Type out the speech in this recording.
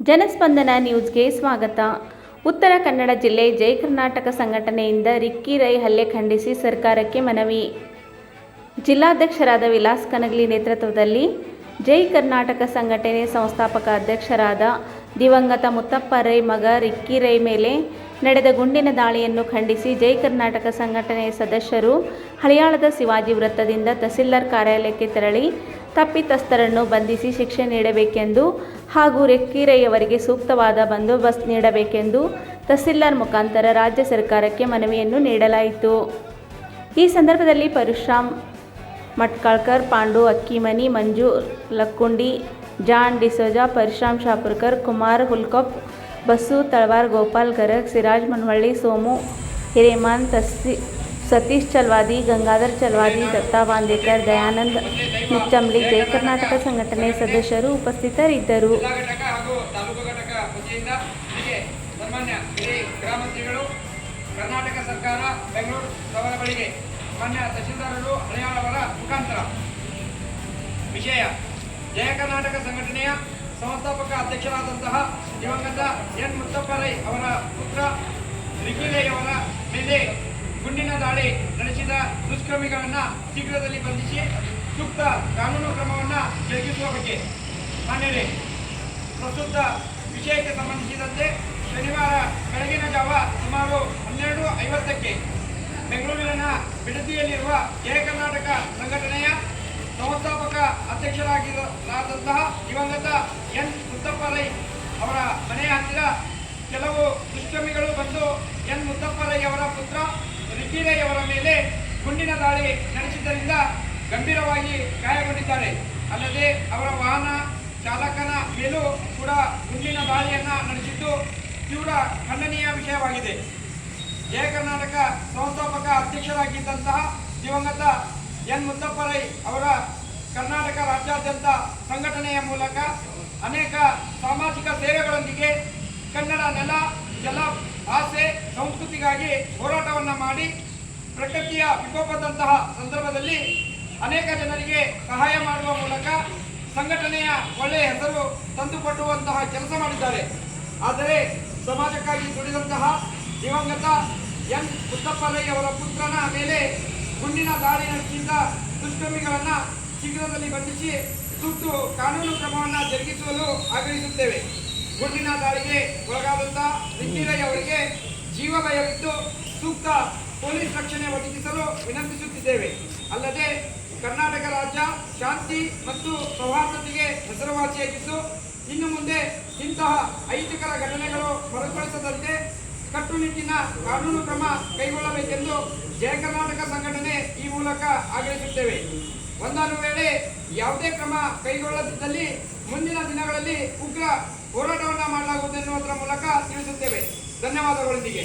ಜನಸ್ಪಂದನ ನ್ಯೂಸ್ಗೆ ಸ್ವಾಗತ. ಉತ್ತರ ಕನ್ನಡ ಜಿಲ್ಲೆ ಜೈ ಕರ್ನಾಟಕ ಸಂಘಟನೆಯಿಂದ ರಿಕ್ಕಿ ರೈ ಹಲ್ಲೆ ಖಂಡಿಸಿ ಸರ್ಕಾರಕ್ಕೆ ಮನವಿ. ಜಿಲ್ಲಾಧ್ಯಕ್ಷರಾದ ವಿಲಾಸ್ ಕನಗಲಿ ನೇತೃತ್ವದಲ್ಲಿ ಜೈ ಕರ್ನಾಟಕ ಸಂಘಟನೆ ಸಂಸ್ಥಾಪಕ ಅಧ್ಯಕ್ಷರಾದ ದಿವಂಗತ ಮುತ್ತಪ್ಪ ರೈ ಮಗ ರಿಕ್ಕಿ ರೈ ಮೇಲೆ ನಡೆದ ಗುಂಡಿನ ದಾಳಿಯನ್ನು ಖಂಡಿಸಿ ಜೈ ಕರ್ನಾಟಕ ಸಂಘಟನೆಯ ಸದಸ್ಯರು ಹಳಿಯಾಳದ ಶಿವಾಜಿ ವೃತ್ತದಿಂದ ತಹಸೀಲ್ದಾರ್ ಕಾರ್ಯಾಲಯಕ್ಕೆ ತೆರಳಿ ತಪ್ಪಿತಸ್ಥರನ್ನು ಬಂಧಿಸಿ ಶಿಕ್ಷೆ ನೀಡಬೇಕೆಂದು ಹಾಗೂ ರಿಕ್ಕಿ ರೈ ಅವರಿಗೆ ಸೂಕ್ತವಾದ ಬಂದೋಬಸ್ತ್ ನೀಡಬೇಕೆಂದು ತಹಸೀಲ್ದಾರ್ ಮುಖಾಂತರ ರಾಜ್ಯ ಸರ್ಕಾರಕ್ಕೆ ಮನವಿಯನ್ನು ನೀಡಲಾಯಿತು. ಈ ಸಂದರ್ಭದಲ್ಲಿ ಪರಶುರಾಮ್ ಮಟ್ಕಾಳ್ಕರ್, ಪಾಂಡು ಅಕ್ಕಿಮನಿ, ಮಂಜು ಲಕ್ಕುಂಡಿ, ಜಾನ್ ಡಿಸೋಜಾ, ಪರಶುರಾಮ್ ಶಾಪುರ್ಕರ್, ಕುಮಾರ್ ಹುಲ್ಕೊಪ್, ಬಸ್ಸು ತಳವಾರ್, ಗೋಪಾಲ್ ಗರಗ್, ಸಿರಾಜ್ ಮನವಳ್ಳಿ, ಸೋಮು ಹಿರೇಮಾನ್, ಸತೀಶ್ ಚಲ್ವಾದಿ, ಗಂಗಾಧರ್ ಚಲ್ವಾದಿ, ದತ್ತಾ ಬಾಂದೇಕರ್, ದಯಾನಂದ್ ನಿಚ್ಚಂಬ್ಲಿ, ಜೈ ಕರ್ನಾಟಕ ಸಂಘಟನೆ ಸದಸ್ಯರು ಉಪಸ್ಥಿತರಿದ್ದರು. ಕರ್ನಾಟಕ ಸರ್ಕಾರ ಬೆಂಗಳೂರು ಸಭೆಗಳಿಗೆ ಮಾನ್ಯ ತಹಶೀಲ್ದಾರರು ಹಳೆಯಾಳವರ ಮುಖಾಂತರ ವಿಷಯ ಜಯ ಕರ್ನಾಟಕ ಸಂಘಟನೆಯ ಸಂಸ್ಥಾಪಕ ಅಧ್ಯಕ್ಷರಾದಂತಹ ದಿವಂಗತ ಎನ್ ಮುತ್ತಪ್ಪ ರೈ ಅವರ ಪುತ್ರ ರಿಕ್ಕಿ ರೈ ಅವರ ಮೇಲೆ ಗುಂಡಿನ ದಾಳಿ ನಡೆಸಿದ ದುಷ್ಕರ್ಮಿಗಳನ್ನು ಶೀಘ್ರದಲ್ಲಿ ಬಂಧಿಸಿ ಸೂಕ್ತ ಕಾನೂನು ಕ್ರಮವನ್ನು ಜರುಗಿಸುವ ಬಗ್ಗೆ ಮಾನ್ಯರೇ, ಪ್ರಸ್ತುತ ವಿಷಯಕ್ಕೆ ಸಂಬಂಧಿಸಿದಂತೆ ಶನಿವಾರ ಬೆಳಗಿನ ಜಾವ ಸುಮಾರು 12:50ಕ್ಕೆ ಬೆಂಗಳೂರಿನ ಬಿಡದಿಯಲ್ಲಿರುವ ಜಯ ಕರ್ನಾಟಕ ಸಂಘಟನೆಯ ಸಂಸ್ಥಾಪಕ ಅಧ್ಯಕ್ಷರಾದಂತಹ ದಿವಂಗತ ಎನ್ ಮುತ್ತಪ್ಪ ರೈ ಅವರ ಮನೆಯ ಹತ್ತಿರ ಕೆಲವು ದುಷ್ಕರ್ಮಿಗಳು ಬಂದು ಎನ್ ಮುತ್ತಪ್ಪ ರೈ ಅವರ ಪುತ್ರ ರಿಕ್ಕಿ ರೈ ಅವರ ಮೇಲೆ ಗುಂಡಿನ ದಾಳಿ ನಡೆಸಿದ್ದರಿಂದ ಗಂಭೀರವಾಗಿ ಗಾಯಗೊಂಡಿದ್ದಾರೆ. ಅಲ್ಲದೆ ಅವರ ವಾಹನ ಚಾಲಕನ ಮೇಲೂ ಕೂಡ ಗುಂಡಿನ ದಾಳಿಯನ್ನು ನಡೆಸಿದ್ದು ತೀವ್ರ ಖಂಡನೀಯ ವಿಷಯವಾಗಿದೆ. ಜಯ ಕರ್ನಾಟಕ ಸಂಸ್ಥಾಪಕ ಅಧ್ಯಕ್ಷರಾಗಿದ್ದಂತಹ ದಿವಂಗತ ಎನ್ ಮುತ್ತಪ್ಪ ರೈ ಅವರ ಕರ್ನಾಟಕ ರಾಜ್ಯಾದ್ಯಂತ ಸಂಘಟನೆಯ ಮೂಲಕ ಅನೇಕ ಸಾಮಾಜಿಕ ಸೇವೆಗಳೊಂದಿಗೆ ಕನ್ನಡ ನೆಲ, ಜಲ, ಆಸೆ, ಸಂಸ್ಕೃತಿಗಾಗಿ ಹೋರಾಟವನ್ನು ಮಾಡಿ ಪ್ರಕೃತಿಯ ವಿಕೋಪದಂತಹ ಸಂದರ್ಭದಲ್ಲಿ ಅನೇಕ ಜನರಿಗೆ ಸಹಾಯ ಮಾಡುವ ಮೂಲಕ ಸಂಘಟನೆಯ ಒಳ್ಳೆಯ ಹೆಸರು ತಂದುಕೊಡುವಂತಹ ಕೆಲಸ ಮಾಡಿದ್ದಾರೆ. ಆದರೆ ಸಮಾಜಕ್ಕಾಗಿ ದುಡಿದಂತಹ ದಿವಂಗತ ಎನ್ ಮುತ್ತಪ್ಪ ರೈ ಅವರ ಪುತ್ರನ ಮೇಲೆ ಗುಂಡಿನ ದಾಳಿ ನಡೆಸಿದ ದುಷ್ಕರ್ಮಿಗಳನ್ನು ಶೀಘ್ರದಲ್ಲಿ ಬಂಧಿಸಿ ಸೂಕ್ತ ಕಾನೂನು ಕ್ರಮವನ್ನು ಜರುಗಿಸಲು ಆಗ್ರಹಿಸುತ್ತೇವೆ. ಗುಂಡಿನ ದಾಳಿಗೆ ಒಳಗಾದಂತಹ ರಿಕ್ಕಿ ರೈ ಅವರಿಗೆ ಜೀವ ಭಯವಿದ್ದು ಸೂಕ್ತ ಪೊಲೀಸ್ ರಕ್ಷಣೆ ಒದಗಿಸಲು ವಿನಂತಿಸುತ್ತಿದ್ದೇವೆ. ಅಲ್ಲದೆ ಕರ್ನಾಟಕ ರಾಜ್ಯ ಶಾಂತಿ ಮತ್ತು ಸೌಹಾರ್ದತೆಗೆ ಹೆಸರುವಾಸಿಯಾಗಿದ್ದು ಇನ್ನು ಮುಂದೆ ಇಂತಹ ಅಹಿತಕರ ಘಟನೆಗಳು ಮರುಕಳಿಸದಂತೆ ಕಟ್ಟುನಿಟ್ಟಿನ ಕಾನೂನು ಕ್ರಮ ಕೈಗೊಳ್ಳಬೇಕೆಂದು ಜಯ ಕರ್ನಾಟಕ ಸಂಘಟನೆ ಈ ಮೂಲಕ ಆಗ್ರಹಿಸುತ್ತೇವೆ. ಒಂದಾನು ವೇಳೆ ಯಾವುದೇ ಕ್ರಮ ಕೈಗೊಳ್ಳದಿದ್ದಲ್ಲಿ ಮುಂದಿನ ದಿನಗಳಲ್ಲಿ ಉಗ್ರ ಹೋರಾಟವನ್ನು ಮಾಡಲಾಗುವುದು ಎನ್ನುವುದರ ಮೂಲಕ ತಿಳಿಸುತ್ತೇವೆ. ಧನ್ಯವಾದಗಳೊಂದಿಗೆ